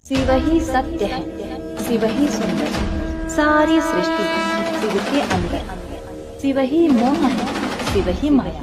शिव ही सत्य है, शिव ही सुंदर, सारी सृष्टि शिव के अंदर। शिव ही मोह है, शिव ही माया,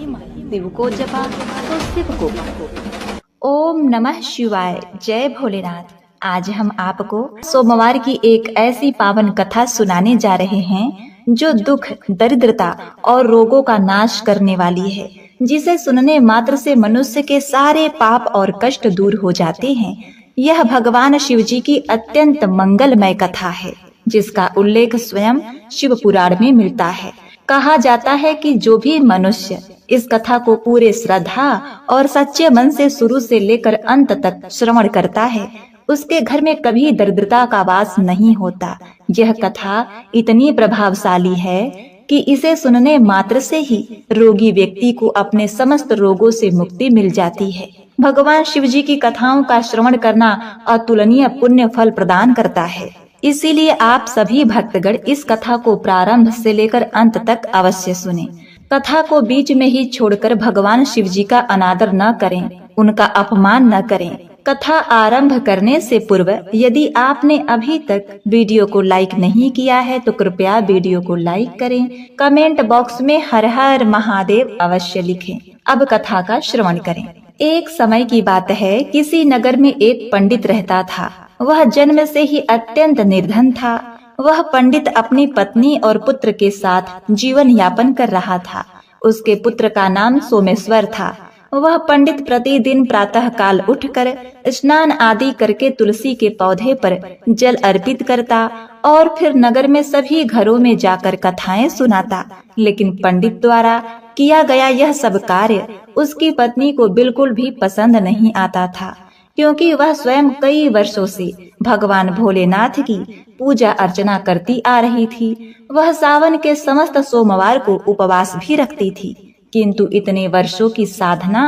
शिव को जपा तो शिव को पा। ओम नमः शिवाय, जय भोलेनाथ। आज हम आपको सोमवार की एक ऐसी पावन कथा सुनाने जा रहे हैं जो दुख, दरिद्रता और रोगों का नाश करने वाली है, जिसे सुनने मात्र से मनुष्य के सारे पाप और कष्ट दूर हो जाते हैं। यह भगवान शिव जी की अत्यंत मंगलमय कथा है, जिसका उल्लेख स्वयं शिव पुराण में मिलता है। कहा जाता है कि जो भी मनुष्य इस कथा को पूरे श्रद्धा और सच्चे मन से शुरू से लेकर अंत तक श्रवण करता है, उसके घर में कभी दरिद्रता का वास नहीं होता। यह कथा इतनी प्रभावशाली है कि इसे सुनने मात्र से ही रोगी व्यक्ति को अपने समस्त रोगों से मुक्ति मिल जाती है। भगवान शिव जी की कथाओं का श्रवण करना अतुलनीय पुण्य फल प्रदान करता है। इसीलिए आप सभी भक्तगण इस कथा को प्रारंभ से लेकर अंत तक अवश्य सुनें। कथा को बीच में ही छोड़कर भगवान शिव जी का अनादर न करें, उनका अपमान न करें। कथा आरंभ करने से पूर्व यदि आपने अभी तक वीडियो को लाइक नहीं किया है तो कृपया वीडियो को लाइक करें। कमेंट बॉक्स में हर हर महादेव अवश्य लिखें। अब कथा का श्रवण करें। एक समय की बात है, किसी नगर में एक पंडित रहता था। वह जन्म से ही अत्यंत निर्धन था। वह पंडित अपनी पत्नी और पुत्र के साथ जीवन यापन कर रहा था। उसके पुत्र का नाम सोमेश्वर था। वह पंडित प्रतिदिन प्रातः काल उठकर स्नान आदि करके तुलसी के पौधे पर जल अर्पित करता और फिर नगर में सभी घरों में जाकर कथाएं सुनाता। लेकिन पंडित द्वारा किया गया यह सब कार्य उसकी पत्नी को बिल्कुल भी पसंद नहीं आता था, क्योंकि वह स्वयं कई वर्षों से भगवान भोलेनाथ की पूजा अर्चना करती आ रही थी। वह सावन के समस्त सोमवार को उपवास भी रखती थी, किंतु इतने वर्षों की साधना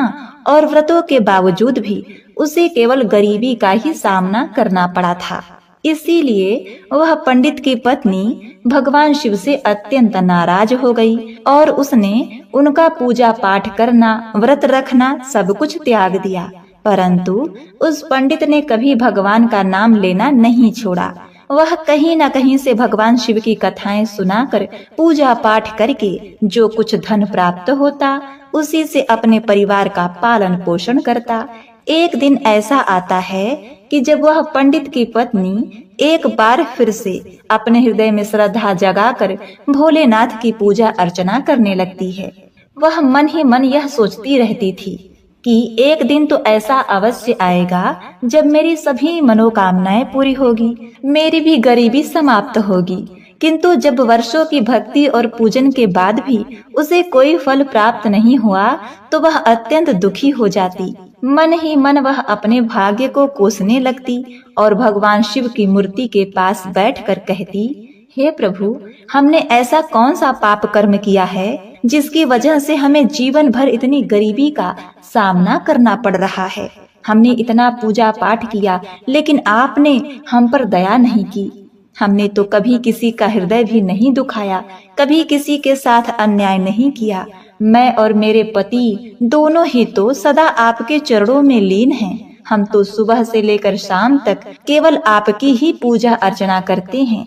और व्रतों के बावजूद भी उसे केवल गरीबी का ही सामना करना पड़ा था। इसीलिए वह पंडित की पत्नी भगवान शिव से अत्यंत नाराज हो गई और उसने उनका पूजा पाठ करना, व्रत रखना सब कुछ त्याग दिया। परंतु उस पंडित ने कभी भगवान का नाम लेना नहीं छोड़ा। वह कहीं न कहीं से भगवान शिव की कथाएं सुनाकर, पूजा पाठ करके जो कुछ धन प्राप्त होता उसी से अपने परिवार का पालन पोषण करता। एक दिन ऐसा आता है कि जब वह पंडित की पत्नी एक बार फिर से अपने हृदय में श्रद्धा जगाकर भोलेनाथ की पूजा अर्चना करने लगती है। वह मन ही मन यह सोचती रहती थी कि एक दिन तो ऐसा अवश्य आएगा जब मेरी सभी मनोकामनाएं पूरी होगी, मेरी भी गरीबी समाप्त होगी। किंतु जब वर्षों की भक्ति और पूजन के बाद भी उसे कोई फल प्राप्त नहीं हुआ तो वह अत्यंत दुखी हो जाती। मन ही मन वह अपने भाग्य को कोसने लगती और भगवान शिव की मूर्ति के पास बैठकर कहती, हे प्रभु, हमने ऐसा कौन सा पाप कर्म किया है जिसकी वजह से हमें जीवन भर इतनी गरीबी का सामना करना पड़ रहा है। हमने इतना पूजा पाठ किया लेकिन आपने हम पर दया नहीं की। हमने तो कभी किसी का हृदय भी नहीं दुखाया, कभी किसी के साथ अन्याय नहीं किया। मैं और मेरे पति दोनों ही तो सदा आपके चरणों में लीन हैं। हम तो सुबह से लेकर शाम तक केवल आपकी ही पूजा अर्चना करते हैं।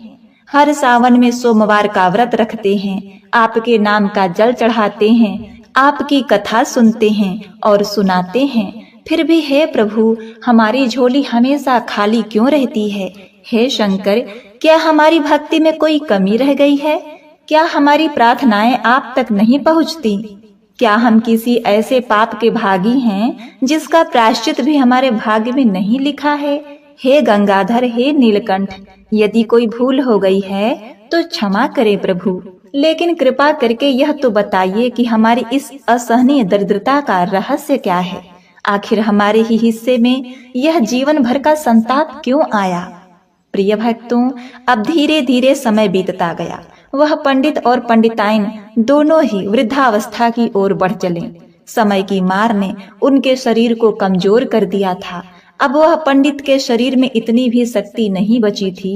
हर सावन में सोमवार का व्रत रखते हैं, आपके नाम का जल चढ़ाते हैं, आपकी कथा सुनते हैं और सुनाते हैं। फिर भी हे प्रभु, हमारी झोली हमेशा खाली क्यों रहती है? हे शंकर, क्या हमारी भक्ति में कोई कमी रह गई है? क्या हमारी प्रार्थनाएं आप तक नहीं पहुंचती? क्या हम किसी ऐसे पाप के भागी हैं जिसका प्रायश्चित भी हमारे भाग्य में नहीं लिखा है? हे गंगाधर, हे नीलकंठ, यदि कोई भूल हो गई है तो क्षमा करें प्रभु, लेकिन कृपा करके यह तो बताइए कि हमारी इस असहनीय दरिद्रता का रहस्य क्या है? आखिर हमारे ही हिस्से में यह जीवन भर का संताप क्यों आया? प्रिय भक्तों, अब धीरे धीरे समय बीतता गया। वह पंडित और पंडिताइन दोनों ही वृद्धावस्था की ओर बढ़ चले। समय की मार ने उनके शरीर को कमजोर कर दिया था। अब वह पंडित के शरीर में इतनी भी शक्ति नहीं बची थी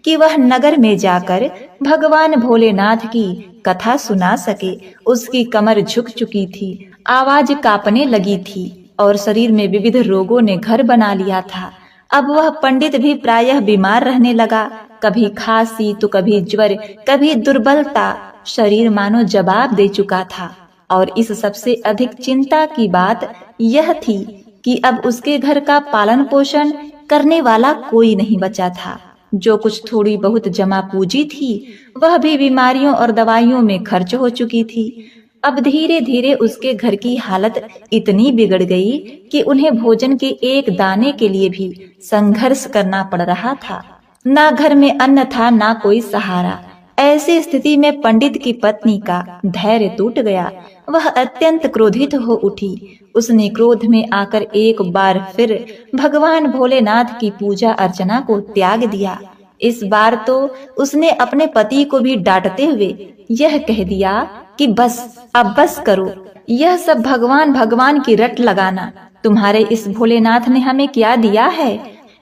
कि वह नगर में जाकर भगवान भोलेनाथ की कथा सुना सके। उसकी कमर झुक चुकी थी, आवाज कांपने लगी थी और शरीर में विविध रोगों ने घर बना लिया था। अब वह पंडित भी प्रायः बीमार रहने लगा। कभी खांसी तो कभी ज्वर, कभी दुर्बलता। शरीर मानो जवाब दे चुका था। और इस सबसे अधिक चिंता की बात यह थी कि अब उसके घर का पालन पोषण करने वाला कोई नहीं बचा था। जो कुछ थोड़ी बहुत जमा पूंजी थी वह भी बीमारियों और दवाइयों में खर्च हो चुकी थी। अब धीरे धीरे उसके घर की हालत इतनी बिगड़ गई कि उन्हें भोजन के एक दाने के लिए भी संघर्ष करना पड़ रहा था। ना घर में अन्न था, ना कोई सहारा। ऐसी स्थिति में पंडित की पत्नी का धैर्य टूट गया। वह अत्यंत क्रोधित हो उठी। उसने क्रोध में आकर एक बार फिर भगवान भोलेनाथ की पूजा अर्चना को त्याग दिया। इस बार तो उसने अपने पति को भी डांटते हुए यह कह दिया कि बस, अब बस करो। यह सब भगवान भगवान की रट लगाना। तुम्हारे इस भोलेनाथ ने हमें क्या दिया है?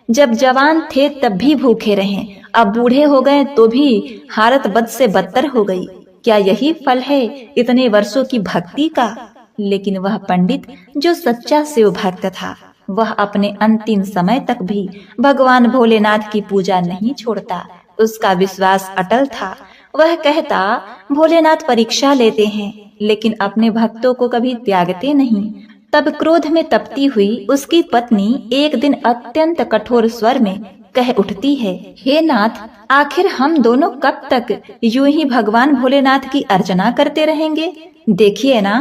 जब जवान थे तब भी भूखे रहे, अब बूढ़े हो गए तो भी हालत बद से बदतर हो गई। क्या यही फल है इतने वर्षों की भक्ति का? लेकिन वह पंडित जो सच्चा शिव भक्त था, वह अपने अंतिम समय तक भी भगवान भोलेनाथ की पूजा नहीं छोड़ता। उसका विश्वास अटल था। वह कहता, भोलेनाथ परीक्षा लेते हैं लेकिन अपने भक्तों को कभी त्यागते नहीं। तब क्रोध में तपती हुई उसकी पत्नी एक दिन अत्यंत कठोर स्वर में कह उठती है, हे नाथ, आखिर हम दोनों कब तक यूं ही भगवान भोलेनाथ की अर्चना करते रहेंगे? देखिए ना,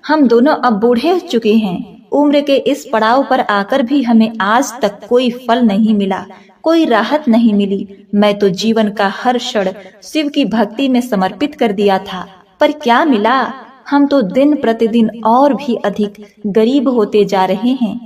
हम दोनों अब बूढ़े हो चुके हैं। उम्र के इस पड़ाव पर आकर भी हमें आज तक कोई फल नहीं मिला, कोई राहत नहीं मिली। मैं तो जीवन का हर क्षण शिव की भक्ति में समर्पित कर दिया था, पर क्या मिला? हम तो दिन प्रतिदिन और भी अधिक गरीब होते जा रहे हैं।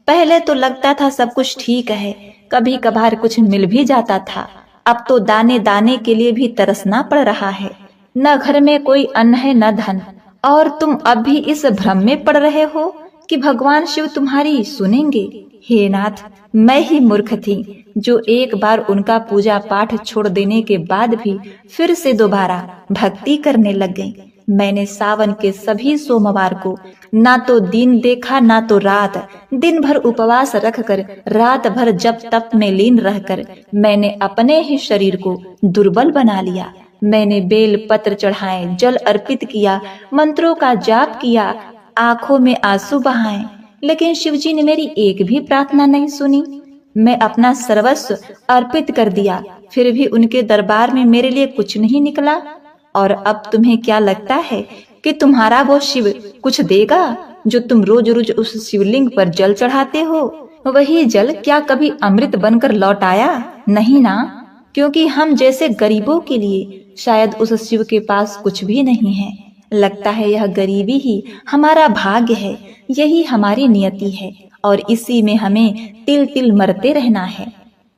पहले तो लगता था सब कुछ ठीक है, कभी कभार कुछ मिल भी जाता था। अब तो दाने दाने के लिए भी तरसना पड़ रहा है। न घर में कोई अन्न है न धन, और तुम अब भी इस भ्रम में पड़ रहे हो कि भगवान शिव तुम्हारी सुनेंगे। हे नाथ, मैं ही मूर्ख थी जो एक बार उनका पूजा पाठ छोड़ देने के बाद भी फिर से दोबारा भक्ति करने लग गई। मैंने सावन के सभी सोमवार को ना तो दिन देखा ना तो रात। दिन भर उपवास रखकर, रात भर जप तप में लीन रहकर मैंने अपने ही शरीर को दुर्बल बना लिया। मैंने बेल पत्र चढ़ाए, जल अर्पित किया, मंत्रों का जाप किया, आंखों में आंसू बहाए, लेकिन शिवजी ने मेरी एक भी प्रार्थना नहीं सुनी। मैं अपना सर्वस्व अर्पित कर दिया, फिर भी उनके दरबार में मेरे लिए कुछ नहीं निकला। और अब तुम्हें क्या लगता है कि तुम्हारा वो शिव कुछ देगा जो तुम रोज रोज उस शिवलिंग पर जल चढ़ाते हो? वही जल क्या कभी अमृत बनकर लौट आया? नहीं ना, क्योंकि हम जैसे गरीबों के लिए शायद उस शिव के पास कुछ भी नहीं है। लगता है यह गरीबी ही हमारा भाग्य है, यही हमारी नियति है, और इसी में हमें तिल तिल मरते रहना है।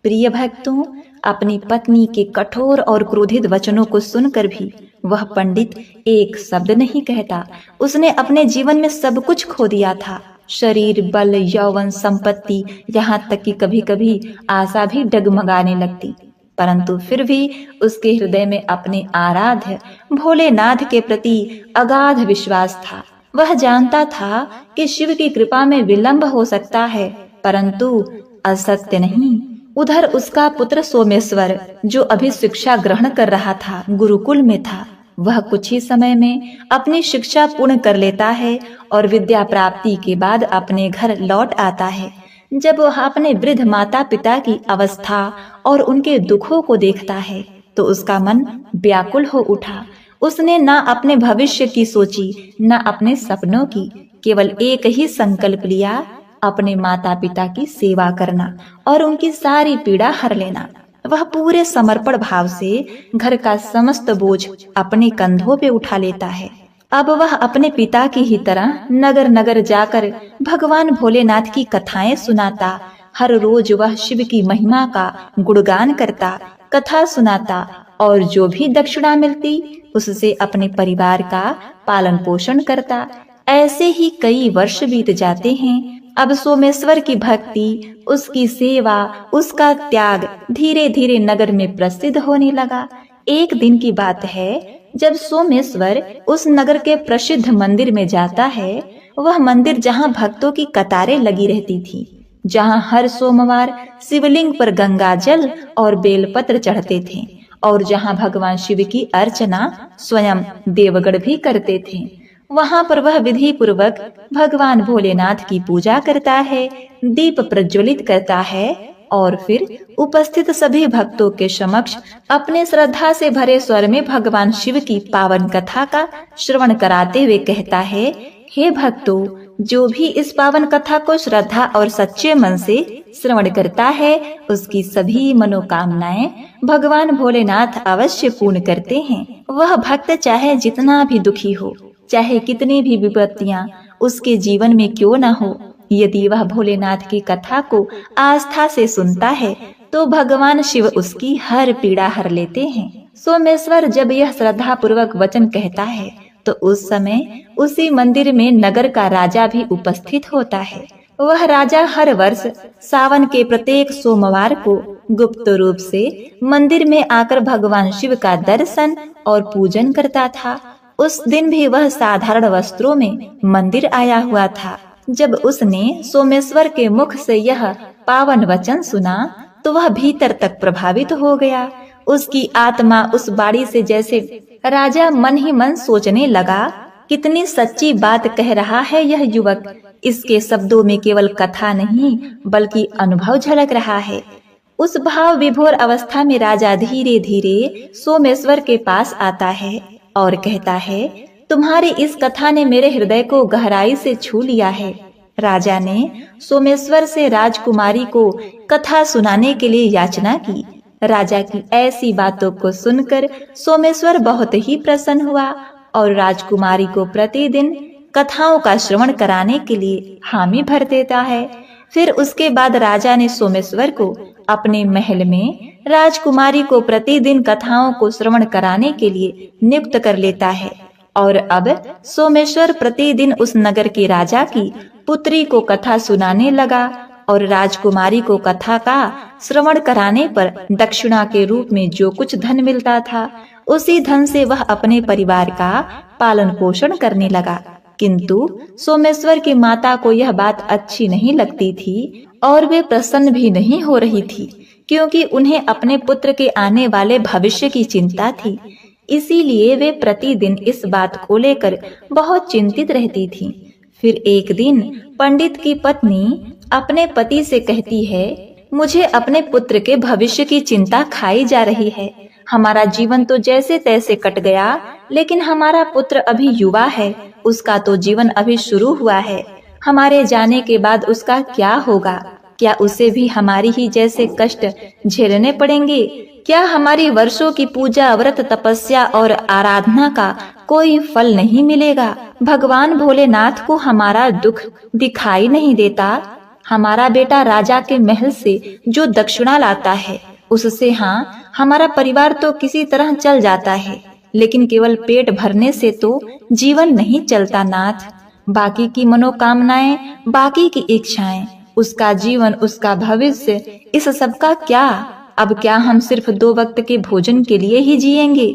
प्रिय भक्तों, अपनी पत्नी के कठोर और क्रोधित वचनों को सुनकर भी वह पंडित एक शब्द नहीं कहता। उसने अपने जीवन में सब कुछ खो दिया था, शरीर, बल, यौवन, संपत्ति, यहाँ तक कि कभी कभी आशा भी डगमगाने लगती। परंतु फिर भी उसके हृदय में अपने आराध्य भोलेनाथ के प्रति अगाध विश्वास था। वह जानता था कि शिव की कृपा में विलंब हो सकता है, परंतु असत्य नहीं। उधर उसका पुत्र सोमेश्वर, जो अभी शिक्षा ग्रहण कर रहा था, गुरुकुल में था, वह कुछ ही समय में अपनी शिक्षा पूर्ण कर लेता है और विद्या प्राप्ति के बाद अपने घर लौट आता है। जब वह अपने वृद्ध माता पिता की अवस्था और उनके दुखों को देखता है तो उसका मन व्याकुल हो उठा। उसने न अपने भविष्य की सोची, न अपने सपनों की, केवल एक ही संकल्प लिया, अपने माता पिता की सेवा करना और उनकी सारी पीड़ा हर लेना। वह पूरे समर्पण भाव से घर का समस्त बोझ अपने कंधों पे उठा लेता है। अब वह अपने पिता की ही तरह नगर नगर जाकर भगवान भोलेनाथ की कथाएं सुनाता। हर रोज वह शिव की महिमा का गुणगान करता, कथा सुनाता, और जो भी दक्षिणा मिलती उससे अपने परिवार का पालन पोषण करता। ऐसे ही कई वर्ष बीत जाते हैं। अब सोमेश्वर की भक्ति, उसकी सेवा, उसका त्याग धीरे धीरे नगर में प्रसिद्ध होने लगा। एक दिन की बात है, जब सोमेश्वर उस नगर के प्रसिद्ध मंदिर में जाता है, वह मंदिर जहाँ भक्तों की कतारें लगी रहती थी, जहाँ हर सोमवार शिवलिंग पर गंगा जल और बेलपत्र चढ़ते थे और जहाँ भगवान शिव की अर्चना स्वयं देवगण भी करते थे। वहाँ पर वह विधि पूर्वक भगवान भोलेनाथ की पूजा करता है, दीप प्रज्वलित करता है और फिर उपस्थित सभी भक्तों के समक्ष अपने श्रद्धा से भरे स्वर में भगवान शिव की पावन कथा का श्रवण कराते हुए कहता है, हे भक्तों, जो भी इस पावन कथा को श्रद्धा और सच्चे मन से श्रवण करता है उसकी सभी मनोकामनाएं भगवान भोलेनाथ अवश्य पूर्ण करते हैं। वह भक्त चाहे जितना भी दुखी हो, चाहे कितनी भी विपत्तियां उसके जीवन में क्यों न हो, यदि वह भोलेनाथ की कथा को आस्था से सुनता है तो भगवान शिव उसकी हर पीड़ा हर लेते हैं। सोमेश्वर जब यह श्रद्धा पूर्वक वचन कहता है तो उस समय उसी मंदिर में नगर का राजा भी उपस्थित होता है। वह राजा हर वर्ष सावन के प्रत्येक सोमवार को गुप्त रूप से मंदिर में आकर भगवान शिव का दर्शन और पूजन करता था। उस दिन भी वह साधारण वस्त्रों में मंदिर आया हुआ था। जब उसने सोमेश्वर के मुख से यह पावन वचन सुना तो वह भीतर तक प्रभावित हो गया। उसकी आत्मा उस बाणी से जैसे राजा मन ही मन सोचने लगा, कितनी सच्ची बात कह रहा है यह युवक। इसके शब्दों में केवल कथा नहीं बल्कि अनुभव झलक रहा है। उस भाव विभोर अवस्था में राजा धीरे धीरे सोमेश्वर के पास आता है और कहता है, तुम्हारी इस कथा ने मेरे हृदय को गहराई से छू लिया है। राजा ने सोमेश्वर से राजकुमारी को कथा सुनाने के लिए याचना की। राजा की ऐसी बातों को सुनकर सोमेश्वर बहुत ही प्रसन्न हुआ और राजकुमारी को प्रतिदिन कथाओं का श्रवण कराने के लिए हामी भर देता है। फिर उसके बाद राजा ने सोमेश्वर को अपने महल में राजकुमारी को प्रतिदिन कथाओं को श्रवण कराने के लिए नियुक्त कर लेता है और अब सोमेश्वर प्रतिदिन उस नगर के राजा की पुत्री को कथा सुनाने लगा और राजकुमारी को कथा का श्रवण कराने पर दक्षिणा के रूप में जो कुछ धन मिलता था उसी धन से वह अपने परिवार का पालन पोषण करने लगा। किंतु सोमेश्वर की माता को यह बात अच्छी नहीं लगती थी और वे प्रसन्न भी नहीं हो रही थी, क्योंकि उन्हें अपने पुत्र के आने वाले भविष्य की चिंता थी। इसीलिए वे प्रतिदिन इस बात को लेकर बहुत चिंतित रहती थीं। फिर एक दिन पंडित की पत्नी अपने पति से कहती है, मुझे अपने पुत्र के भविष्य की चिंता खाई जा रही है। हमारा जीवन तो जैसे तैसे कट गया, लेकिन हमारा पुत्र अभी युवा है, उसका तो जीवन अभी शुरू हुआ है। हमारे जाने के बाद उसका क्या होगा? क्या उसे भी हमारी ही जैसे कष्ट झेलने पड़ेंगे? क्या हमारी वर्षों की पूजा, व्रत, तपस्या और आराधना का कोई फल नहीं मिलेगा? भगवान भोलेनाथ को हमारा दुख दिखाई नहीं देता? हमारा बेटा राजा के महल से जो दक्षिणा लाता है उससे हमारा परिवार तो किसी तरह चल जाता है, लेकिन केवल पेट भरने से तो जीवन नहीं चलता नाथ। बाकी की मनोकामनाएं, बाकी की इच्छाएं, उसका जीवन, उसका भविष्य, इस सब का क्या? अब क्या हम सिर्फ 2 वक्त के भोजन के लिए ही जिएंगे?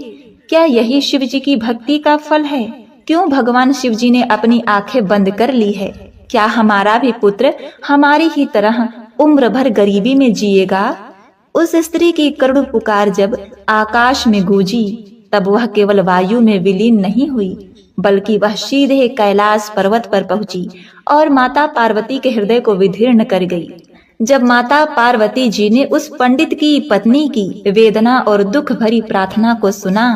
क्या यही शिव जी की भक्ति का फल है? क्यों भगवान शिव जी ने अपनी आंखें बंद कर ली है? क्या हमारा भी पुत्र हमारी ही तरह उम्र भर गरीबी में जिएगा? उस स्त्री की करुण पुकार जब आकाश में गूंजी तब वह केवल वायु में विलीन नहीं हुई, बल्कि वह सीधे कैलाश पर्वत पर पहुंची और माता पार्वती के हृदय को विदीर्ण कर गई। जब माता पार्वती जी ने उस पंडित की पत्नी की वेदना और दुख भरी प्रार्थना को सुना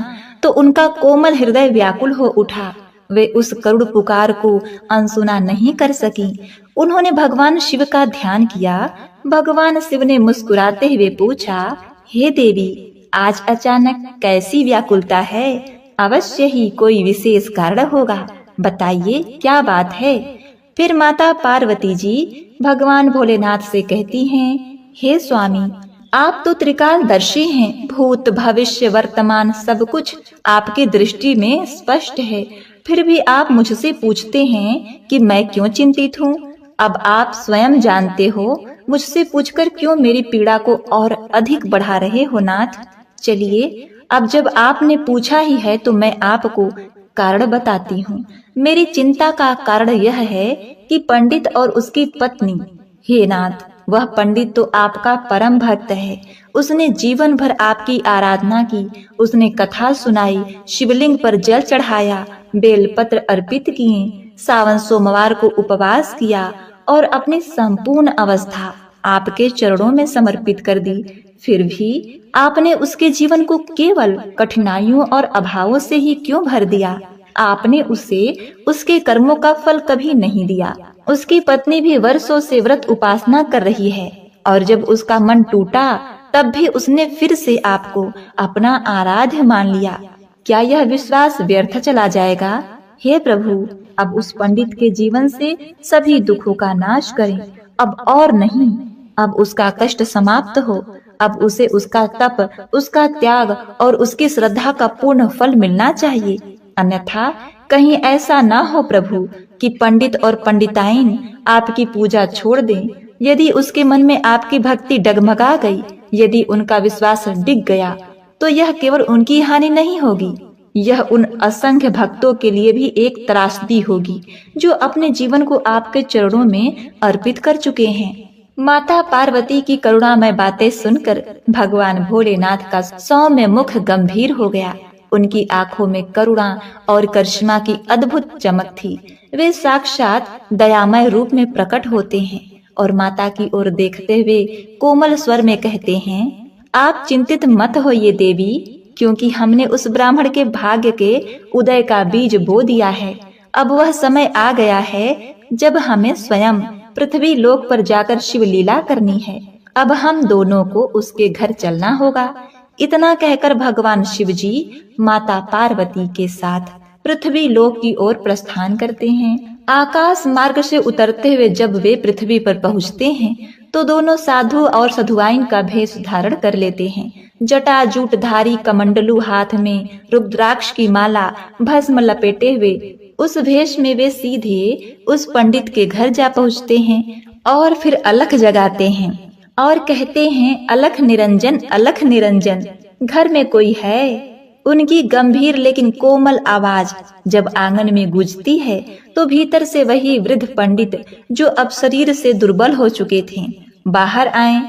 तो उनका कोमल हृदय व्याकुल हो उठा। वे उस करुण पुकार को अनसुना नहीं कर सकी। उन्होंने भगवान शिव का ध्यान किया। भगवान शिव ने मुस्कुराते हुए पूछा, हे देवी, आज अचानक कैसी व्याकुलता है? अवश्य ही कोई विशेष कारण होगा, बताइए क्या बात है? फिर माता पार्वती जी भगवान भोलेनाथ से कहती हैं, हे स्वामी, आप तो त्रिकालदर्शी हैं। भूत, भविष्य, वर्तमान सब कुछ आपकी दृष्टि में स्पष्ट है। फिर भी आप मुझसे पूछते हैं कि मैं क्यों चिंतित हूँ। अब आप स्वयं जानते हो, मुझसे पूछकर क्यों मेरी पीड़ा को और अधिक बढ़ा रहे हो नाथ। चलिए, अब जब आपने पूछा ही है तो मैं आपको कारण बताती हूँ। मेरी चिंता का कारण यह है कि पंडित और उसकी पत्नी हे नाथ, वह पंडित तो आपका परम भक्त है। उसने जीवन भर आपकी आराधना की, उसने कथा सुनाई, शिवलिंग पर जल चढ़ाया, बेलपत्र अर्पित किए, सावन सोमवार को उपवास किया और अपनी संपूर्ण अवस्था आपके चरणों में समर्पित कर दी। फिर भी आपने उसके जीवन को केवल कठिनाइयों और अभावों से ही क्यों भर दिया? आपने उसे उसके कर्मों का फल कभी नहीं दिया। उसकी पत्नी भी वर्षों से व्रत उपासना कर रही है और जब उसका मन टूटा तब भी उसने फिर से आपको अपना आराध्य मान लिया। क्या यह विश्वास व्यर्थ चला जाएगा? हे प्रभु, अब उस पंडित के जीवन से सभी दुखों का नाश करें। अब और नहीं, अब उसका कष्ट समाप्त हो। अब उसे उसका तप, उसका त्याग और उसकी श्रद्धा का पूर्ण फल मिलना चाहिए। अन्यथा कहीं ऐसा ना हो प्रभु कि पंडित और पंडिताइन आपकी पूजा छोड़ दें। यदि उसके मन में आपकी भक्ति डगमगा गई, यदि उनका विश्वास डिग गया, तो यह केवल उनकी हानि नहीं होगी, यह उन असंख्य भक्तों के लिए भी एक त्रासदी होगी जो अपने जीवन को आपके चरणों में अर्पित कर चुके हैं। माता पार्वती की करुणामय बातें सुनकर भगवान भोलेनाथ का सौम्य मुख गंभीर हो गया। उनकी आंखों में करुणा और करिश्मा की अद्भुत चमक थी। वे साक्षात दयामय रूप में प्रकट होते हैं और माता की ओर देखते हुए कोमल स्वर में कहते हैं, आप चिंतित मत होइए देवी, क्योंकि हमने उस ब्राह्मण के भाग्य के उदय का बीज बो दिया है। अब वह समय आ गया है जब हमें स्वयं पृथ्वी लोक पर जाकर शिव लीला करनी है। अब हम दोनों को उसके घर चलना होगा। इतना कहकर भगवान शिव जी माता पार्वती के साथ पृथ्वी लोक की ओर प्रस्थान करते हैं। आकाश मार्ग से उतरते हुए जब वे पृथ्वी पर पहुंचते हैं तो दोनों साधु और साधुआइन का भेष धारण कर लेते हैं। जटा जूट धारी, कमंडलू हाथ में, रुद्राक्ष की माला, भस्म लपेटे हुए उस भेष में वे सीधे उस पंडित के घर जा पहुंचते हैं और फिर अलख जगाते हैं और कहते हैं, अलख निरंजन, अलख निरंजन, घर में कोई है? उनकी गंभीर लेकिन कोमल आवाज जब आंगन में गूंजती है तो भीतर से वही वृद्ध पंडित, जो अब शरीर से दुर्बल हो चुके थे, बाहर आए।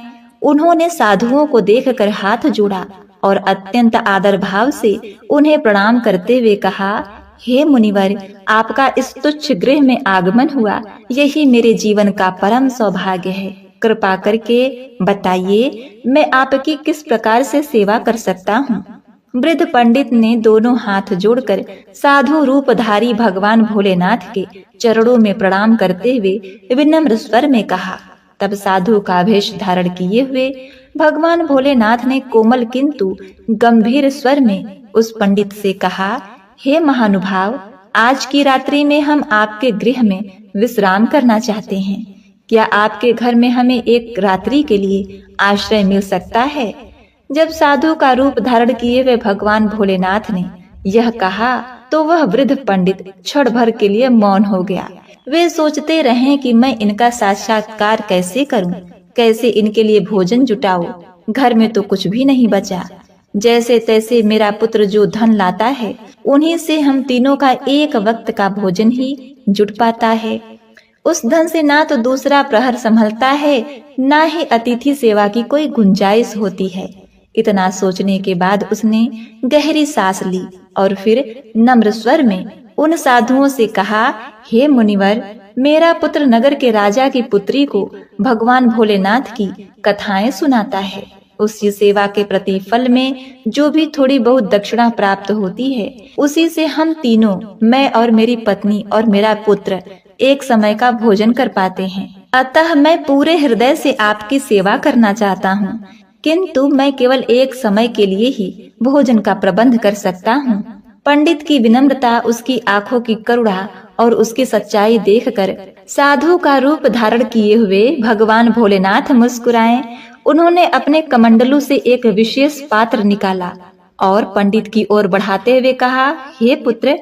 उन्होंने साधुओं को देखकर हाथ जोड़ा और अत्यंत आदर भाव से उन्हें प्रणाम करते हुए कहा, हे मुनिवर, आपका इस तुच्छ गृह में आगमन हुआ, यही मेरे जीवन का परम सौभाग्य है। कृपा करके बताइए, मैं आपकी किस प्रकार से सेवा कर सकता हूँ? वृद्ध पंडित ने दोनों हाथ जोड़कर साधु रूपधारी भगवान भोलेनाथ के चरणों में प्रणाम करते हुए विनम्र स्वर में कहा। तब साधु का वेश धारण किए हुए भगवान भोलेनाथ ने कोमल किंतु गंभीर स्वर में उस पंडित से कहा, हे महानुभाव, आज की रात्रि में हम आपके गृह में विश्राम करना चाहते हैं। क्या आपके घर में हमें एक रात्रि के लिए आश्रय मिल सकता है? जब साधु का रूप धारण किए हुए भगवान भोलेनाथ ने यह कहा तो वह वृद्ध पंडित क्षण भर के लिए मौन हो गया। वे सोचते रहे कि मैं इनका साक्षात्कार कैसे करूं, कैसे इनके लिए भोजन जुटाऊं। घर में तो कुछ भी नहीं बचा। जैसे तैसे मेरा पुत्र जो धन लाता है, उन्हीं से हम तीनों का एक वक्त का भोजन ही जुट पाता है। उस धन से ना तो दूसरा प्रहर संभलता है, ना ही अतिथि सेवा की कोई गुंजाइश होती है। इतना सोचने के बाद उसने गहरी सांस ली और फिर नम्र स्वर में उन साधुओं से कहा, हे मुनिवर, मेरा पुत्र नगर के राजा की पुत्री को भगवान भोलेनाथ की कथाएं सुनाता है। उसकी सेवा के प्रतिफल में जो भी थोड़ी बहुत दक्षिणा प्राप्त होती है, उसी से हम तीनों, मैं और मेरी पत्नी और मेरा पुत्र, एक समय का भोजन कर पाते हैं। अतः मैं पूरे हृदय से आपकी सेवा करना चाहता हूँ, किंतु मैं केवल एक समय के लिए ही भोजन का प्रबंध कर सकता हूँ। पंडित की विनम्रता, उसकी आंखों की करुणा और उसकी सच्चाई देखकर साधु का रूप धारण किए हुए भगवान भोलेनाथ मुस्कुराए। उन्होंने अपने कमंडलू से एक विशेष पात्र निकाला और पंडित की ओर बढ़ाते हुए कहा, हे पुत्र,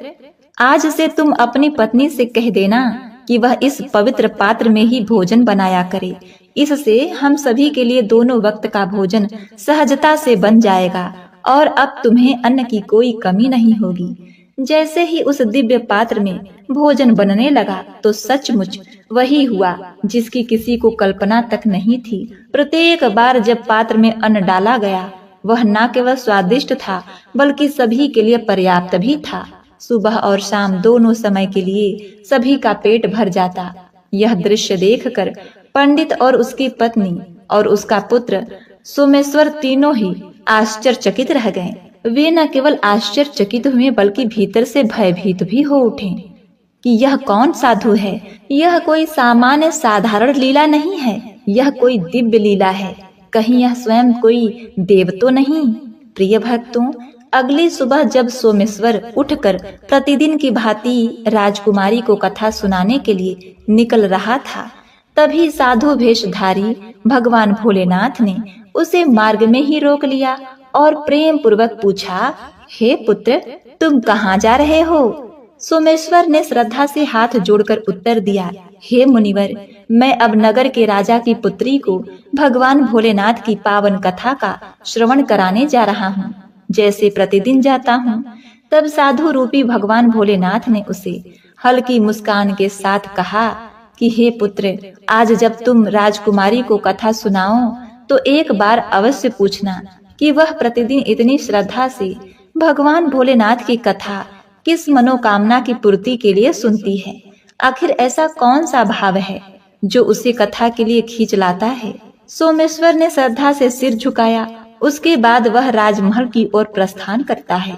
आज से तुम अपनी पत्नी से कह देना कि वह इस पवित्र पात्र में ही भोजन बनाया करे। इससे हम सभी के लिए दोनों वक्त का भोजन सहजता से बन जाएगा और अब तुम्हें अन्न की कोई कमी नहीं होगी। जैसे ही उस दिव्य पात्र में भोजन बनने लगा तो सचमुच वही हुआ जिसकी किसी को कल्पना तक नहीं थी। प्रत्येक बार जब पात्र में अन्न डाला गया वह न केवल स्वादिष्ट था बल्कि सभी के लिए पर्याप्त भी था। सुबह और शाम दोनों समय के लिए सभी का पेट भर जाता। यह दृश्य देखकर पंडित और उसकी पत्नी और उसका पुत्र सोमेश्वर तीनों ही आश्चर्यचकित रह गए। वे न केवल आश्चर्यचकित हुए बल्कि भीतर से भयभीत भी हो उठे कि यह कौन साधु है। यह कोई सामान्य साधारण लीला नहीं है, यह कोई दिव्य लीला है। कहीं यह स्वयं कोई देव तो नहीं। प्रिय भक्तों, अगली सुबह जब सोमेश्वर उठकर प्रतिदिन की भांति राजकुमारी को कथा सुनाने के लिए निकल रहा था, तभी साधु वेशधारी भगवान भोलेनाथ ने उसे मार्ग में ही रोक लिया और प्रेम पूर्वक पूछा, हे पुत्र, तुम कहाँ जा रहे हो? सोमेश्वर ने श्रद्धा से हाथ जोड़कर उत्तर दिया, हे मुनिवर, मैं अब नगर के राजा की पुत्री को भगवान भोलेनाथ की पावन कथा का श्रवण कराने जा रहा हूँ, जैसे प्रतिदिन जाता हूँ। तब साधु रूपी भगवान भोलेनाथ ने उसे हल्की मुस्कान के साथ कहा कि हे पुत्र, आज जब तुम राजकुमारी को कथा सुनाओ तो एक बार अवश्य पूछना कि वह प्रतिदिन इतनी श्रद्धा से भगवान भोलेनाथ की कथा किस मनोकामना की पूर्ति के लिए सुनती है। आखिर ऐसा कौन सा भाव है जो उसे कथा के लिए खींच लाता है। सोमेश्वर ने श्रद्धा से सिर झुकाया। उसके बाद वह राजमहल की ओर प्रस्थान करता है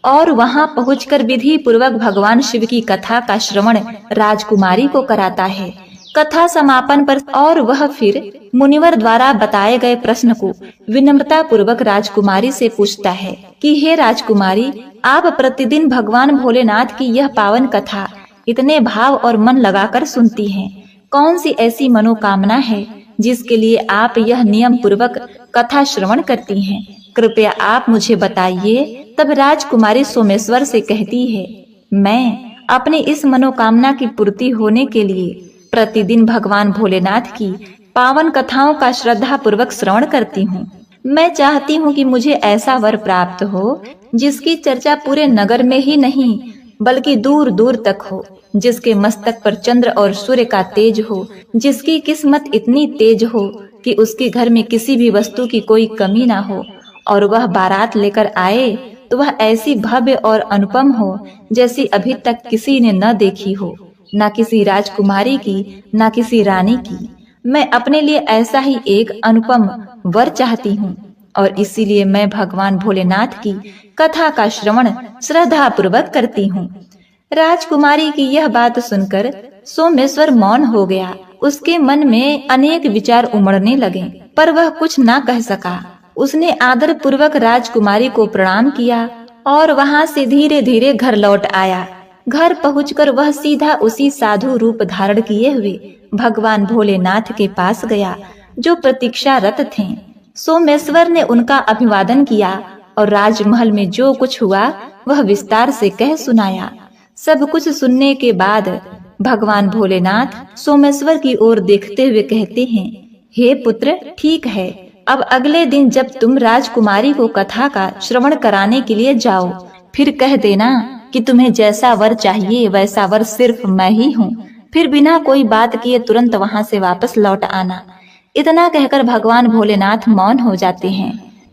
और वहां पहुंचकर विधि पूर्वक भगवान शिव की कथा का श्रवण राजकुमारी को कराता है। कथा समापन पर और वह फिर मुनिवर द्वारा बताए गए प्रश्न को विनम्रता पूर्वक राजकुमारी से पूछता है कि हे राजकुमारी, आप प्रतिदिन भगवान भोलेनाथ की यह पावन कथा इतने भाव और मन लगाकर सुनती हैं। कौन सी ऐसी मनोकामना है जिसके लिए आप यह नियम पूर्वक कथा श्रवण करती हैं? कृपया आप मुझे बताइए। तब राजकुमारी सोमेश्वर से कहती है, मैं अपनी इस मनोकामना की पूर्ति होने के लिए प्रतिदिन भगवान भोलेनाथ की पावन कथाओं का श्रद्धा पूर्वक श्रवण करती हूँ। मैं चाहती हूँ कि मुझे ऐसा वर प्राप्त हो जिसकी चर्चा पूरे नगर में ही नहीं बल्कि दूर दूर तक हो, जिसके मस्तक पर चंद्र और सूर्य का तेज हो, जिसकी किस्मत इतनी तेज हो कि उसके घर में किसी भी वस्तु की कोई कमी ना हो, और वह बारात लेकर आए तो वह ऐसी भव्य और अनुपम हो जैसी अभी तक किसी ने न देखी हो, न किसी राजकुमारी की, न किसी रानी की। मैं अपने लिए ऐसा ही एक अनुपम वर चाहती हूँ और इसीलिए मैं भगवान भोलेनाथ की कथा का श्रवण श्रद्धा पूर्वक करती हूँ। राजकुमारी की यह बात सुनकर सोमेश्वर मौन हो गया। उसके मन में अनेक विचार उमड़ने लगे, पर वह कुछ न कह सका। उसने आदर पूर्वक राजकुमारी को प्रणाम किया और वहां से धीरे धीरे घर लौट आया। घर पहुंचकर वह सीधा उसी साधु रूप धारण किए हुए भगवान भोलेनाथ के पास गया जो प्रतीक्षारत थे। सोमेश्वर ने उनका अभिवादन किया और राजमहल में जो कुछ हुआ वह विस्तार से कह सुनाया। सब कुछ सुनने के बाद भगवान भोलेनाथ सोमेश्वर की ओर देखते हुए कहते हैं, हे पुत्र, ठीक है, अब अगले दिन जब तुम राजकुमारी को कथा का श्रवण कराने के लिए जाओ, फिर कह देना कि तुम्हें जैसा वर चाहिए वैसा वर सिर्फ मैं ही हूँ। फिर बिना कोई बात किए तुरंत वहाँ से वापस लौट आना। इतना कहकर भगवान भोलेनाथ मौन हो जाते हैं।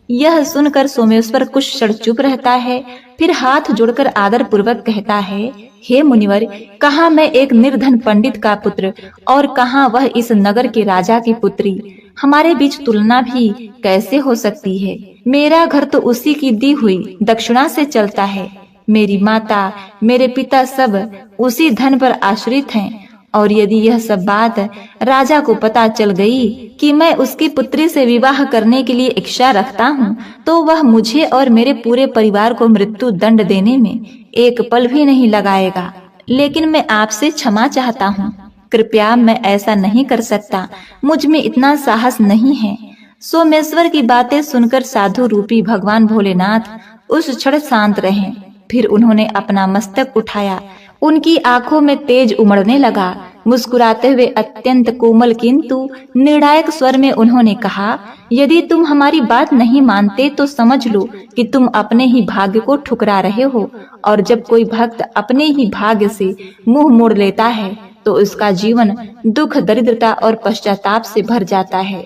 यह सुनकर सोमेश्वर कुछ क्षण चुप रहता है, फिर हाथ जोड़कर आदर पूर्वक कहता है, हे मुनिवर, कहाँ मैं एक निर्धन पंडित का पुत्र और कहाँ वह इस नगर के राजा की पुत्री। हमारे बीच तुलना भी कैसे हो सकती है। मेरा घर तो उसी की दी हुई दक्षिणा से चलता है। मेरी माता, मेरे पिता सब उसी धन पर आश्रित हैं, और यदि यह सब बात राजा को पता चल गई कि मैं उसकी पुत्री से विवाह करने के लिए इच्छा रखता हूँ, तो वह मुझे और मेरे पूरे परिवार को मृत्यु दंड देने में एक पल भी नहीं लगाएगा। लेकिन मैं आपसे क्षमा चाहता हूँ, कृपया मैं ऐसा नहीं कर सकता, मुझ में इतना साहस नहीं है। सोमेश्वर की बातें सुनकर साधु रूपी भगवान भोलेनाथ उस क्षण शांत रहे। फिर उन्होंने अपना मस्तक उठाया। उनकी आंखों में तेज उमड़ने लगा। मुस्कुराते हुए अत्यंत कोमल किंतु निर्णायक स्वर में उन्होंने कहा, यदि तुम हमारी बात नहीं मानते तो समझ लो कि तुम अपने ही भाग्य को ठुकरा रहे हो। और जब कोई भक्त अपने ही भाग्य से मुंह मोड़ लेता है तो उसका जीवन दुख, दरिद्रता और पश्चाताप से भर जाता है।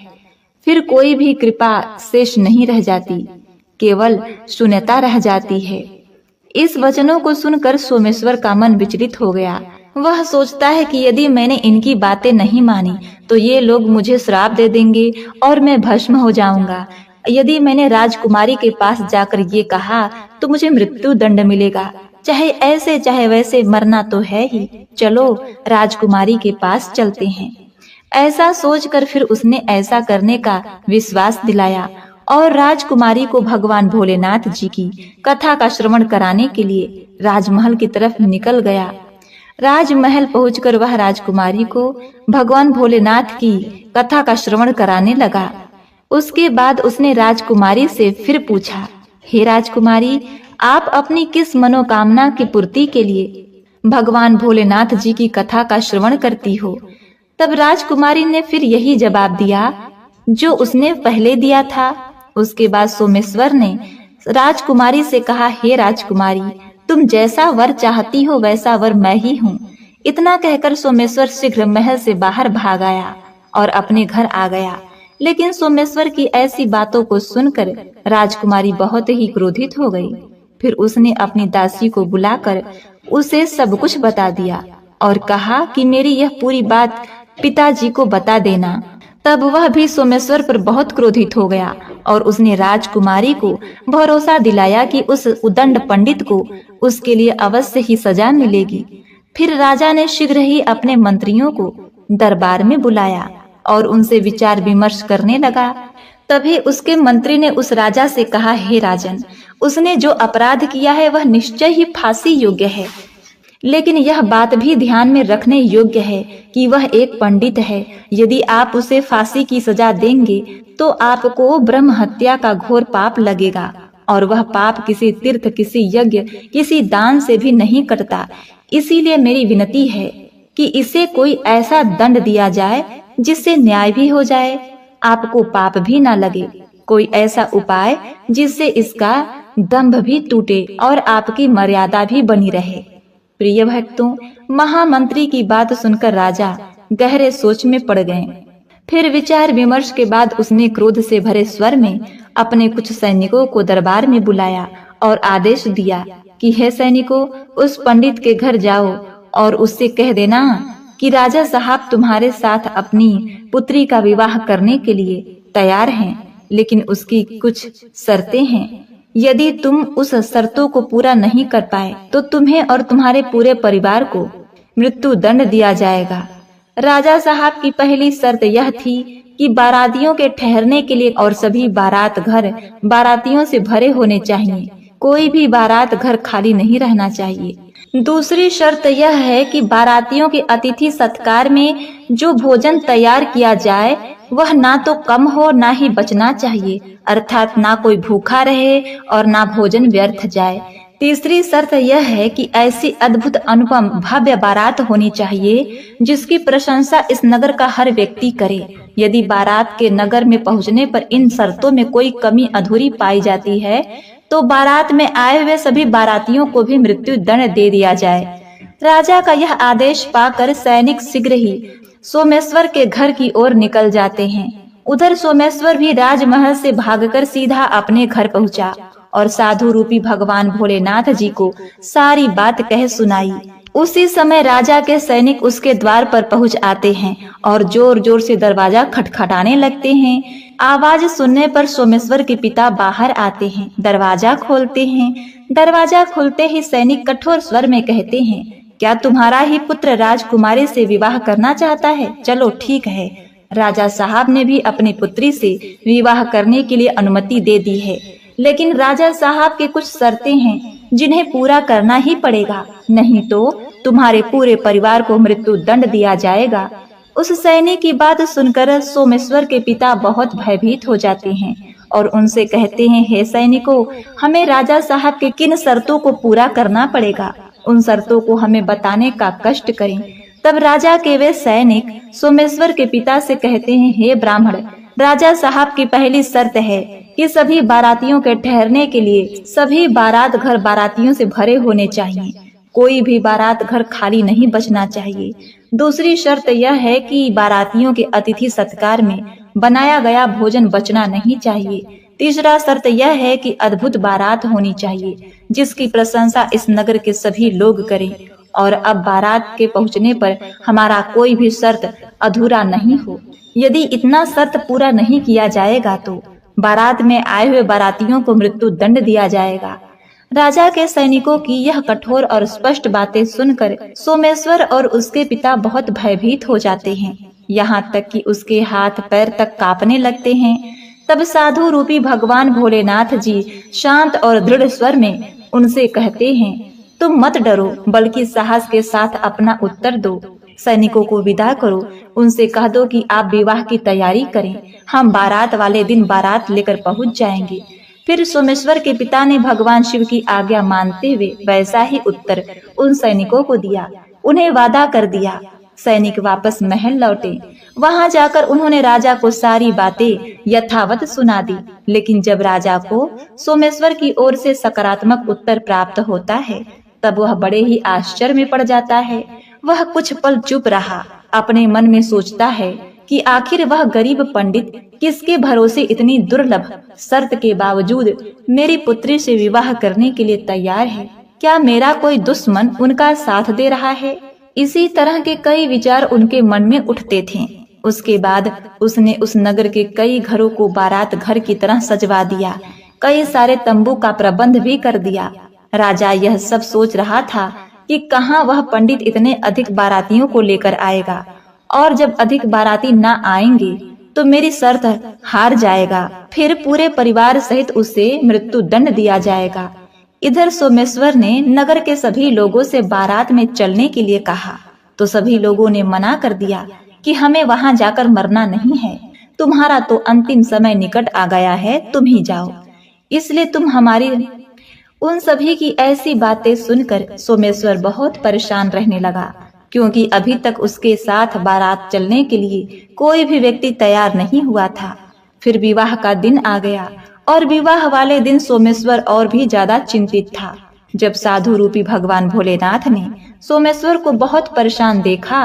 फिर कोई भी कृपा शेष नहीं रह जाती, केवल शून्यता रह जाती है। इस वचनों को सुनकर सोमेश्वर का मन विचलित हो गया। वह सोचता है कि यदि मैंने इनकी बातें नहीं मानी तो ये लोग मुझे श्राप दे देंगे और मैं भस्म हो जाऊंगा। यदि मैंने राजकुमारी के पास जाकर ये कहा तो मुझे मृत्यु दंड मिलेगा। चाहे ऐसे चाहे वैसे मरना तो है ही। चलो राजकुमारी के पास चलते हैं। ऐसा सोचकर फिर उसने ऐसा करने का विश्वास दिलाया और राजकुमारी को भगवान भोलेनाथ जी की कथा का श्रवण कराने के लिए राजमहल की तरफ निकल गया। राजमहल पहुंचकर वह राजकुमारी को भगवान भोलेनाथ की कथा का श्रवण कराने लगा। उसके बाद उसने राजकुमारी से फिर पूछा, हे राजकुमारी, आप अपनी किस मनोकामना की पूर्ति के लिए भगवान भोलेनाथ जी की कथा का श्रवण करती हो? तब राजकुमारी ने फिर यही जवाब दिया जो उसने पहले दिया था। उसके बाद सोमेश्वर ने राजकुमारी से कहा, हे राजकुमारी, तुम जैसा वर चाहती हो वैसा वर मैं ही हूँ। इतना कहकर सोमेश्वर शीघ्र महल से बाहर भाग आया और अपने घर आ गया। लेकिन सोमेश्वर की ऐसी बातों को सुनकर राजकुमारी बहुत ही क्रोधित हो गई। फिर उसने अपनी दासी को बुलाकर उसे सब कुछ बता दिया और कहा कि मेरी यह पूरी बात पिताजी को बता देना। तब वह भी सोमेश्वर पर बहुत क्रोधित हो गया और उसने राजकुमारी को भरोसा दिलाया कि उस उदंड पंडित को उसके लिए अवश्य ही सजा मिलेगी। फिर राजा ने शीघ्र ही अपने मंत्रियों को दरबार में बुलाया और उनसे विचार विमर्श करने लगा। तभी उसके मंत्री ने उस राजा से कहा, हे राजन, उसने जो अपराध किया है वह निश्चय ही फांसी योग्य है। लेकिन यह बात भी ध्यान में रखने योग्य है कि वह एक पंडित है। यदि आप उसे फांसी की सजा देंगे तो आपको ब्रह्म हत्या का घोर पाप लगेगा और वह पाप किसी तीर्थ, किसी यज्ञ, किसी दान से भी नहीं कटता। इसीलिए मेरी विनती है कि इसे कोई ऐसा दंड दिया जाए जिससे न्याय भी हो जाए, आपको पाप भी ना लगे। कोई ऐसा उपाय जिससे इसका दंभ भी टूटे और आपकी मर्यादा भी बनी रहे। प्रिय भक्तों, महामंत्री की बात सुनकर राजा गहरे सोच में पड़ गए। फिर विचार विमर्श के बाद उसने क्रोध से भरे स्वर में अपने कुछ सैनिकों को दरबार में बुलाया और आदेश दिया कि हे सैनिकों, उस पंडित के घर जाओ और उससे कह देना कि राजा साहब तुम्हारे साथ अपनी पुत्री का विवाह करने के लिए तैयार हैं, लेकिन उसकी कुछ शर्तें हैं। यदि तुम उस शर्तों को पूरा नहीं कर पाए तो तुम्हें और तुम्हारे पूरे परिवार को मृत्यु दंड दिया जाएगा। राजा साहब की पहली शर्त यह थी कि बारातियों के ठहरने के लिए और सभी बारात घर बारातियों से भरे होने चाहिए। कोई भी बारात घर खाली नहीं रहना चाहिए। दूसरी शर्त यह है कि बारातियों के अतिथि सत्कार में जो भोजन तैयार किया जाए वह ना तो कम हो ना ही बचना चाहिए, अर्थात ना कोई भूखा रहे और ना भोजन व्यर्थ जाए। तीसरी शर्त यह है कि ऐसी अद्भुत अनुपम भव्य बारात होनी चाहिए जिसकी प्रशंसा इस नगर का हर व्यक्ति करे। यदि बारात के नगर में पहुंचने पर इन शर्तों में कोई कमी अधूरी पाई जाती है तो बारात में आए हुए सभी बारातियों को भी मृत्यु दंड दे दिया जाए। राजा का यह आदेश पाकर सैनिक शीघ्र ही सोमेश्वर के घर की ओर निकल जाते हैं। उधर सोमेश्वर भी राजमहल से भागकर सीधा अपने घर पहुंचा और साधु रूपी भगवान भोलेनाथ जी को सारी बात कह सुनाई। उसी समय राजा के सैनिक उसके द्वार पर पहुंच आते हैं और जोर जोर से दरवाजा खटखटाने लगते हैं। आवाज सुनने पर सोमेश्वर के पिता बाहर आते हैं, दरवाजा खोलते हैं। दरवाजा खुलते ही सैनिक कठोर स्वर में कहते हैं, क्या तुम्हारा ही पुत्र राजकुमारी से विवाह करना चाहता है? चलो ठीक है। राजा साहब ने भी अपनी पुत्री से विवाह करने के लिए अनुमति दे दी है, लेकिन राजा साहब के कुछ शर्तें हैं जिन्हें पूरा करना ही पड़ेगा, नहीं तो तुम्हारे पूरे परिवार को मृत्यु दंड दिया जाएगा। उस सैनिक की बात सुनकर सोमेश्वर के पिता बहुत भयभीत हो जाते हैं और उनसे कहते हैं, हे सैनिकों, हमें राजा साहब के किन शर्तों को पूरा करना पड़ेगा, उन शर्तों को हमें बताने का कष्ट करें। तब राजा के वे सैनिक सोमेश्वर के पिता से कहते हैं, हे ब्राह्मण, राजा साहब की पहली शर्त है कि सभी बारातियों के ठहरने के लिए सभी बारात घर बारातियों से भरे होने चाहिए। कोई भी बारात घर खाली नहीं बचना चाहिए। दूसरी शर्त यह है कि बारातियों के अतिथि सत्कार में बनाया गया भोजन बचना नहीं चाहिए। तीसरा शर्त यह है कि अद्भुत बारात होनी चाहिए जिसकी प्रशंसा इस नगर के सभी लोग करें, और अब बारात के पहुंचने पर हमारा कोई भी शर्त अधूरा नहीं हो। यदि इतना शर्त पूरा नहीं किया जाएगा तो बारात में आए हुए बारातियों को मृत्यु दंड दिया जाएगा। राजा के सैनिकों की यह कठोर और स्पष्ट बातें सुनकर सोमेश्वर और उसके पिता बहुत भयभीत हो जाते हैं, यहाँ तक कि उसके हाथ पैर तक कांपने लगते हैं। तब साधु रूपी भगवान भोलेनाथ जी शांत और दृढ़ स्वर में उनसे कहते हैं, तुम मत डरो, बल्कि साहस के साथ अपना उत्तर दो। सैनिकों को विदा करो, उनसे कह दो कि आप विवाह की तैयारी करें, हम बारात वाले दिन बारात लेकर पहुंच जाएंगे। फिर सोमेश्वर के पिता ने भगवान शिव की आज्ञा मानते हुए वैसा ही उत्तर उन सैनिकों को दिया। उन्हें वादा कर दिया। सैनिक वापस महल लौटे। वहां जाकर उन्होंने राजा को सारी बातें यथावत सुना दी। लेकिन जब राजा को सोमेश्वर की ओर से सकारात्मक उत्तर प्राप्त होता है तब वह बड़े ही आश्चर्य में पड़ जाता है। वह कुछ पल चुप रहा, अपने मन में सोचता है कि आखिर वह गरीब पंडित किसके भरोसे इतनी दुर्लभ शर्त के बावजूद मेरी पुत्री से विवाह करने के लिए तैयार है। क्या मेरा कोई दुश्मन उनका साथ दे रहा है? इसी तरह के कई विचार उनके मन में उठते थे। उसके बाद उसने उस नगर के कई घरों को बारात घर की तरह सजवा दिया। कई सारे तंबू का प्रबंध भी कर दिया। राजा यह सब सोच रहा था कि कहाँ वह पंडित इतने अधिक बारातियों को लेकर आएगा, और जब अधिक बाराती न आएंगे तो मेरी शर्त हार जाएगा। फिर पूरे परिवार सहित उसे मृत्यु दंड दिया जाएगा। इधर सोमेश्वर ने नगर के सभी लोगों से बारात में चलने के लिए कहा तो सभी लोगों ने मना कर दिया कि हमें वहां जाकर मरना नहीं है। तुम्हारा तो अंतिम समय निकट आ गया है, तुम ही जाओ, इसलिए तुम हमारी। उन सभी की ऐसी बातें सुनकर सोमेश्वर बहुत परेशान रहने लगा, क्योंकि अभी तक उसके साथ बारात चलने के लिए कोई भी व्यक्ति तैयार नहीं हुआ था। फिर विवाह का दिन आ गया और विवाह वाले दिन सोमेश्वर और भी ज्यादा चिंतित था। जब साधु रूपी भगवान भोलेनाथ ने सोमेश्वर को बहुत परेशान देखा,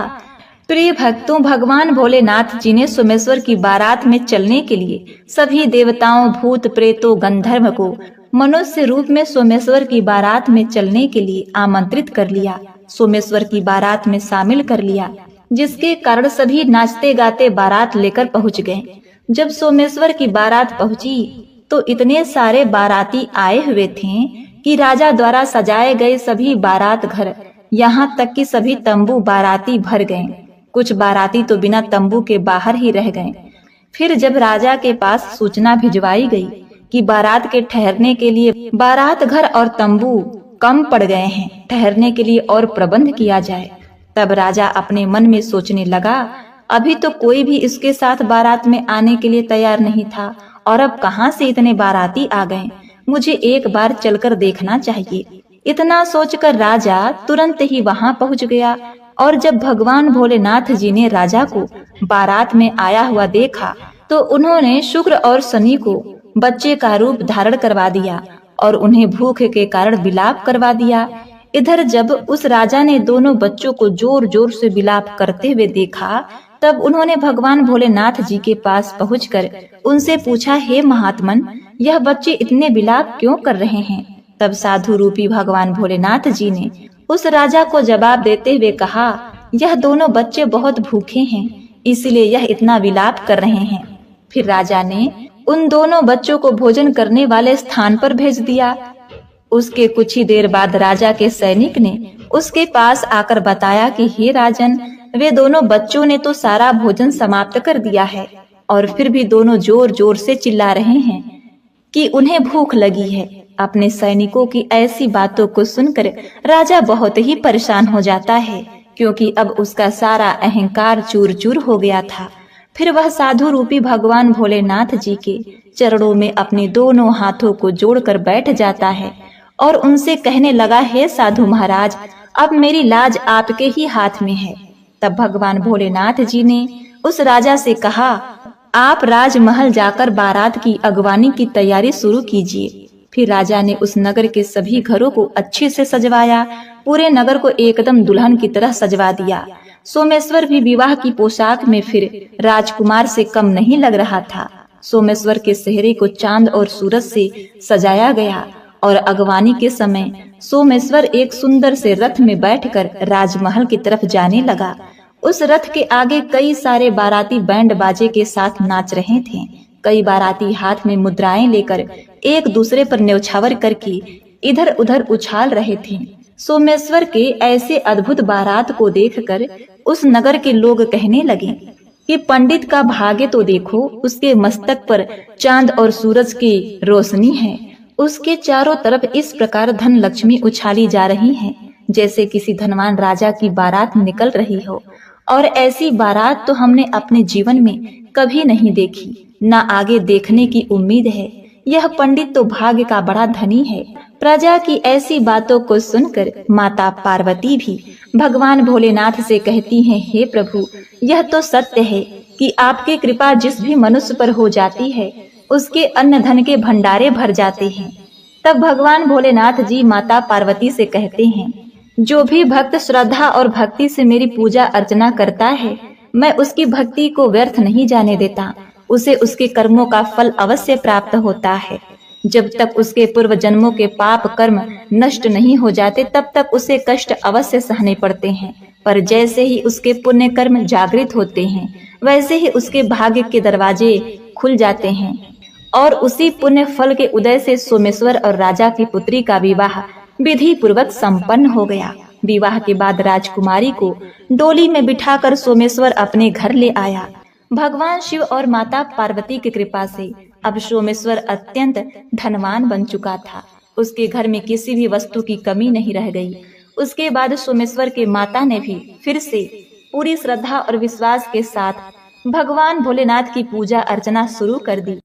प्रिय भक्तों, भगवान भोलेनाथ जी ने सोमेश्वर की बारात में चलने के लिए सभी देवताओं, भूत प्रेतों, गंधर्व को मनुष्य रूप में सोमेश्वर की बारात में चलने के लिए आमंत्रित कर लिया, सोमेश्वर की बारात में शामिल कर लिया, जिसके कारण सभी नाचते गाते बारात लेकर पहुंच गए। जब सोमेश्वर की बारात पहुंची तो इतने सारे बाराती आए हुए थे कि राजा द्वारा सजाए गए सभी बारात घर, यहाँ तक कि सभी तंबू बाराती भर गए। कुछ बाराती तो बिना तंबू के बाहर ही रह गए। फिर जब राजा के पास सूचना भिजवाई गई कि बारात के ठहरने के लिए बारात घर और तंबू कम पड़ गए हैं, ठहरने के लिए और प्रबंध किया जाए, तब राजा अपने मन में सोचने लगा, अभी तो कोई भी इसके साथ बारात में आने के लिए तैयार नहीं था और अब कहाँ से इतने बाराती आ गए, मुझे एक बार चलकर देखना चाहिए। इतना सोचकर राजा तुरंत ही वहां पहुंच गया और जब भगवान भोलेनाथ जी ने राजा को बारात में आया हुआ देखा तो उन्होंने शुक्र और शनि को बच्चे का रूप धारण करवा दिया और उन्हें भूख के कारण विलाप करवा दिया। इधर जब उस राजा ने दोनों बच्चों को जोर जोर से विलाप करते हुए देखा तब उन्होंने भगवान भोलेनाथ जी के पास पहुंचकर उनसे पूछा, हे महात्मन, यह बच्चे इतने विलाप क्यों कर रहे हैं? तब साधु रूपी भगवान भोलेनाथ जी ने उस राजा को जवाब देते हुए कहा, यह दोनों बच्चे बहुत भूखे हैं, इसलिए यह इतना विलाप कर रहे हैं। फिर राजा ने उन दोनों बच्चों को भोजन करने वाले स्थान पर भेज दिया। उसके कुछ ही देर बाद राजा के सैनिक ने उसके पास आकर बताया कि हे राजन, वे दोनों बच्चों ने तो सारा भोजन समाप्त कर दिया है और फिर भी दोनों जोर जोर से चिल्ला रहे हैं कि उन्हें भूख लगी है। अपने सैनिकों की ऐसी बातों को सुनकर राजा बहुत ही परेशान हो जाता है, क्योंकि अब उसका सारा अहंकार चूर चूर हो गया था। फिर वह साधु रूपी भगवान भोलेनाथ जी के चरणों में अपने दोनों हाथों को जोड़कर बैठ जाता है और उनसे कहने लगा, हे साधु महाराज, अब मेरी लाज आपके ही हाथ में है। तब भगवान भोलेनाथ जी ने उस राजा से कहा, आप राजमहल जाकर बारात की अगवानी की तैयारी शुरू कीजिए। फिर राजा ने उस नगर के सभी घरों को अच्छे से सजवाया, पूरे नगर को एकदम दुल्हन की तरह सजवा दिया। सोमेश्वर भी विवाह की पोशाक में फिर राजकुमार से कम नहीं लग रहा था। सोमेश्वर के सेहरे को चांद और सूरज से सजाया गया और अगवानी के समय सोमेश्वर एक सुंदर से रथ में बैठकर राजमहल की तरफ जाने लगा। उस रथ के आगे कई सारे बाराती बैंड बाजे के साथ नाच रहे थे। कई बाराती हाथ में मुद्राएं लेकर एक दूसरे पर न्यौछावर करके इधर उधर उछाल रहे थे। सोमेश्वर के ऐसे अद्भुत बारात को देखकर उस नगर के लोग कहने लगे कि पंडित का भाग्य तो देखो, उसके मस्तक पर चांद और सूरज की रोशनी है। उसके चारों तरफ इस प्रकार धन लक्ष्मी उछाली जा रही है जैसे किसी धनवान राजा की बारात निकल रही हो। और ऐसी बारात तो हमने अपने जीवन में कभी नहीं देखी, न आगे देखने की उम्मीद है। यह पंडित तो भाग्य का बड़ा धनी है। प्रजा की ऐसी बातों को सुनकर माता पार्वती भी भगवान भोलेनाथ से कहती हैं, हे प्रभु, यह तो सत्य है कि आपकी कृपा जिस भी मनुष्य पर हो जाती है उसके अन्न धन के भंडारे भर जाते हैं। तब भगवान भोलेनाथ जी माता पार्वती से कहते हैं, जो भी भक्त श्रद्धा और भक्ति से मेरी पूजा अर्चना करता है, मैं उसकी भक्ति को व्यर्थ नहीं जाने देता। उसे उसके कर्मों का फल अवश्य प्राप्त होता है। जब तक उसके पूर्व जन्मों के पाप कर्म नष्ट नहीं हो जाते तब तक उसे कष्ट अवश्य सहने पड़ते हैं, पर जैसे ही उसके पुण्य कर्म जागृत होते हैं वैसे ही उसके भाग्य के दरवाजे खुल जाते हैं। और उसी पुण्य फल के उदय से सोमेश्वर और राजा की पुत्री का विवाह विधि पूर्वक संपन्न हो गया। विवाह के बाद राजकुमारी को डोली में बिठाकर सोमेश्वर अपने घर ले आया। भगवान शिव और माता पार्वती की कृपा से अब सोमेश्वर अत्यंत धनवान बन चुका था। उसके घर में किसी भी वस्तु की कमी नहीं रह गई। उसके बाद सोमेश्वर के माता ने भी फिर से पूरी श्रद्धा और विश्वास के साथ भगवान भोलेनाथ की पूजा अर्चना शुरू कर दी।